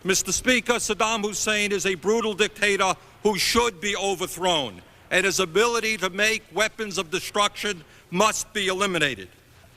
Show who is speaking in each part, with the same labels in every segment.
Speaker 1: Mr. Speaker, Saddam Hussein is a brutal dictator who should be overthrown, and his ability to make weapons of destruction must be eliminated.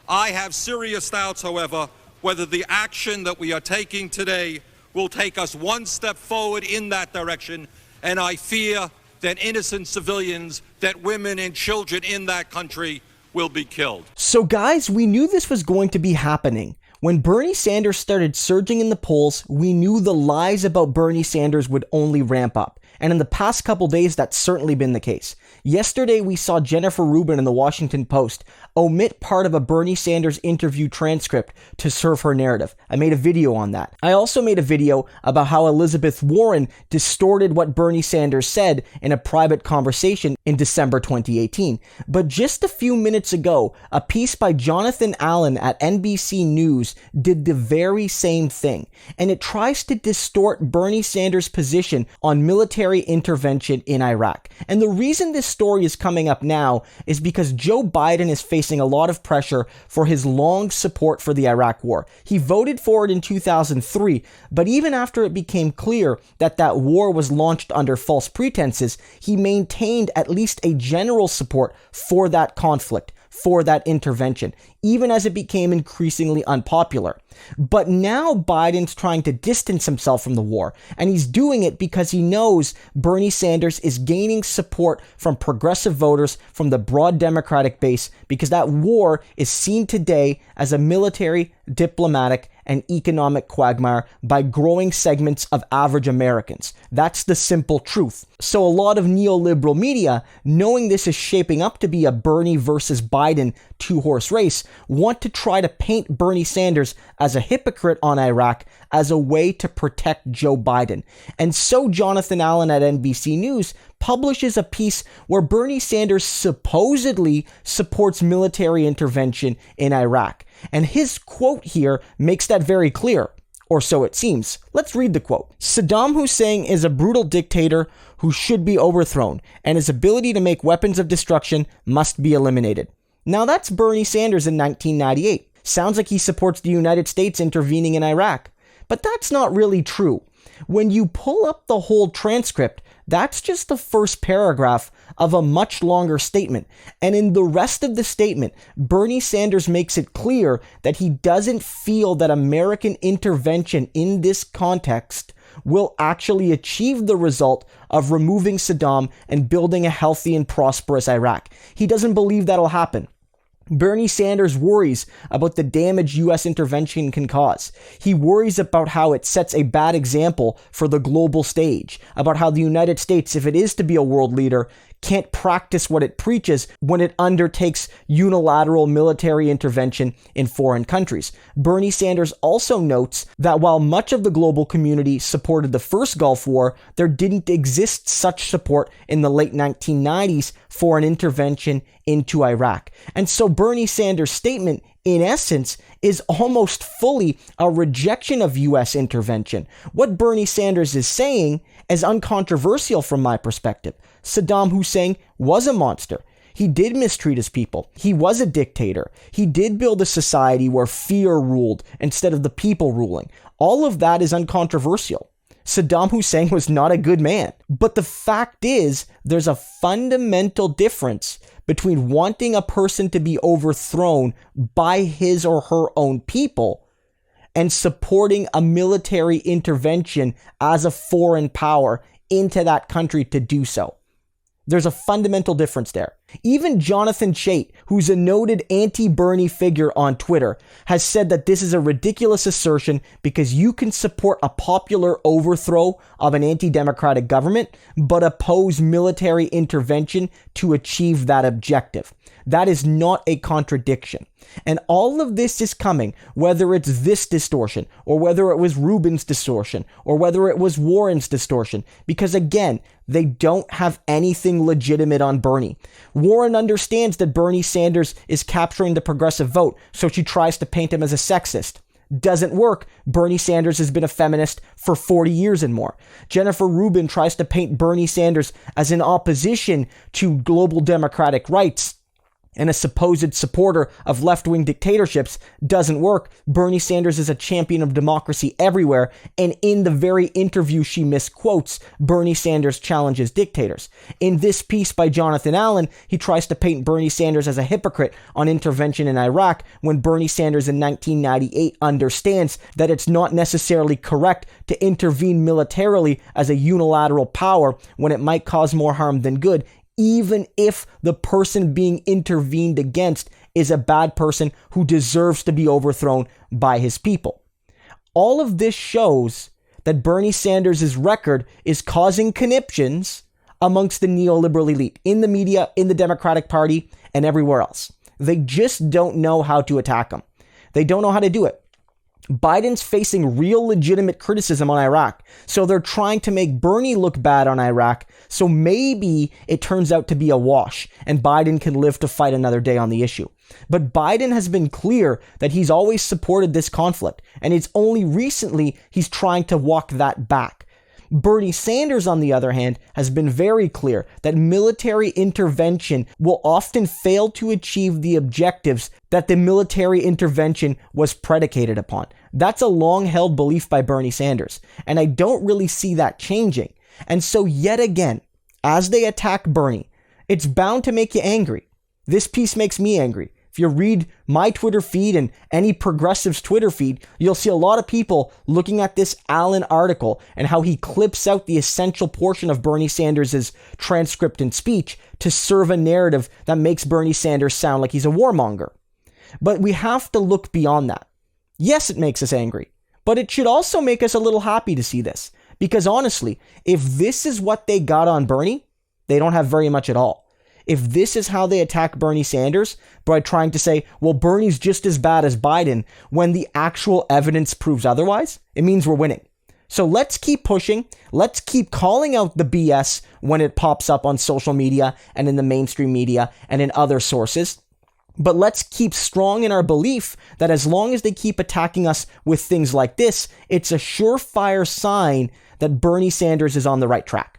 Speaker 1: I have serious doubts, however, whether the action that we are taking today will take us one step forward in that direction, and I fear that innocent civilians, that women and children in that country will be killed.
Speaker 2: So guys, we knew this was going to be happening. When Bernie Sanders started surging in the polls, we knew the lies about Bernie Sanders would only ramp up. And in the past couple days, that's certainly been the case. Yesterday, we saw Jennifer Rubin in the Washington Post omit part of a Bernie Sanders interview transcript to serve her narrative. I made a video on that. I also made a video about how Elizabeth Warren distorted what Bernie Sanders said in a private conversation in December 2018. But just a few minutes ago, a piece by Jonathan Allen at NBC News did the very same thing. And it tries to distort Bernie Sanders' position on military intervention in Iraq. And the reason this story is coming up now is because Joe Biden is facing a lot of pressure for his long support for the Iraq war. He voted for it in 2003, but even after it became clear that that war was launched under false pretenses, he maintained at least a general support for that conflict, for that intervention, even as it became increasingly unpopular. But now Biden's trying to distance himself from the war, and he's doing it because he knows Bernie Sanders is gaining support from progressive voters from the broad Democratic base, because that war is seen today as a military, diplomatic, and economic quagmire by growing segments of average Americans. That's the simple truth. So a lot of neoliberal media, knowing this is shaping up to be a Bernie versus Biden two-horse race, want to try to paint Bernie Sanders as a hypocrite on Iraq as a way to protect Joe Biden. And so Jonathan Allen at NBC News publishes a piece where Bernie Sanders supposedly supports military intervention in Iraq. And his quote here makes that very clear, or so it seems. Let's read the quote. Saddam Hussein is a brutal dictator who should be overthrown, and his ability to make weapons of destruction must be eliminated. Now that's Bernie Sanders in 1998. Sounds like he supports the United States intervening in Iraq. But that's not really true. When you pull up the whole transcript, that's just the first paragraph of a much longer statement. And in the rest of the statement, Bernie Sanders makes it clear that he doesn't feel that American intervention in this context will actually achieve the result of removing Saddam and building a healthy and prosperous Iraq. He doesn't believe that'll happen. Bernie Sanders worries about the damage U.S. intervention can cause. He worries about how it sets a bad example for the global stage, about how the United States, if it is to be a world leader, can't practice what it preaches when it undertakes unilateral military intervention in foreign countries. Bernie Sanders also notes that while much of the global community supported the first Gulf War, there didn't exist such support in the late 1990s for an intervention into Iraq. And so Bernie Sanders' statement, in essence, is almost fully a rejection of U.S. intervention. What Bernie Sanders is saying is uncontroversial from my perspective. Saddam Hussein was a monster. He did mistreat his people. He was a dictator. He did build a society where fear ruled instead of the people ruling. All of that is uncontroversial. Saddam Hussein was not a good man. But the fact is, there's a fundamental difference between wanting a person to be overthrown by his or her own people and supporting a military intervention as a foreign power into that country to do so. There's a fundamental difference there. Even Jonathan Chait, who's a noted anti-Bernie figure on Twitter, has said that this is a ridiculous assertion because you can support a popular overthrow of an anti-democratic government, but oppose military intervention to achieve that objective. That is not a contradiction. And all of this is coming, whether it's this distortion, or whether it was Rubin's distortion, or whether it was Warren's distortion, because again, they don't have anything legitimate on Bernie. Warren understands that Bernie Sanders is capturing the progressive vote, so she tries to paint him as a sexist. Doesn't work. Bernie Sanders has been a feminist for 40 years and more. Jennifer Rubin tries to paint Bernie Sanders as in opposition to global democratic rights. and a supposed supporter of left-wing dictatorships doesn't work. Bernie Sanders is a champion of democracy everywhere, and in the very interview she misquotes, Bernie Sanders challenges dictators. In this piece by Jonathan Allen, he tries to paint Bernie Sanders as a hypocrite on intervention in Iraq, when Bernie Sanders in 1998 understands that it's not necessarily correct to intervene militarily as a unilateral power when it might cause more harm than good, even if the person being intervened against is a bad person who deserves to be overthrown by his people. All of this shows that Bernie Sanders' record is causing conniptions amongst the neoliberal elite, in the media, in the Democratic Party, and everywhere else. They just don't know how to attack him. They don't know how to do it. Biden's facing real legitimate criticism on Iraq, so they're trying to make Bernie look bad on Iraq, so maybe it turns out to be a wash, and Biden can live to fight another day on the issue. But Biden has been clear that he's always supported this conflict, and it's only recently he's trying to walk that back. Bernie Sanders, on the other hand, has been very clear that military intervention will often fail to achieve the objectives that the military intervention was predicated upon. That's a long-held belief by Bernie Sanders, and I don't really see that changing. And so yet again, as they attack Bernie, it's bound to make you angry. This piece makes me angry. If you read my Twitter feed and any progressive's Twitter feed, you'll see a lot of people looking at this Allen article and how he clips out the essential portion of Bernie Sanders' transcript and speech to serve a narrative that makes Bernie Sanders sound like he's a warmonger. But we have to look beyond that. Yes, it makes us angry, but it should also make us a little happy to see this. Because honestly, if this is what they got on Bernie, they don't have very much at all. If this is how they attack Bernie Sanders by trying to say, well, Bernie's just as bad as Biden, when the actual evidence proves otherwise, it means we're winning. So let's keep pushing. Let's keep calling out the BS when it pops up on social media and in the mainstream media and in other sources. But let's keep strong in our belief that as long as they keep attacking us with things like this, it's a surefire sign that Bernie Sanders is on the right track.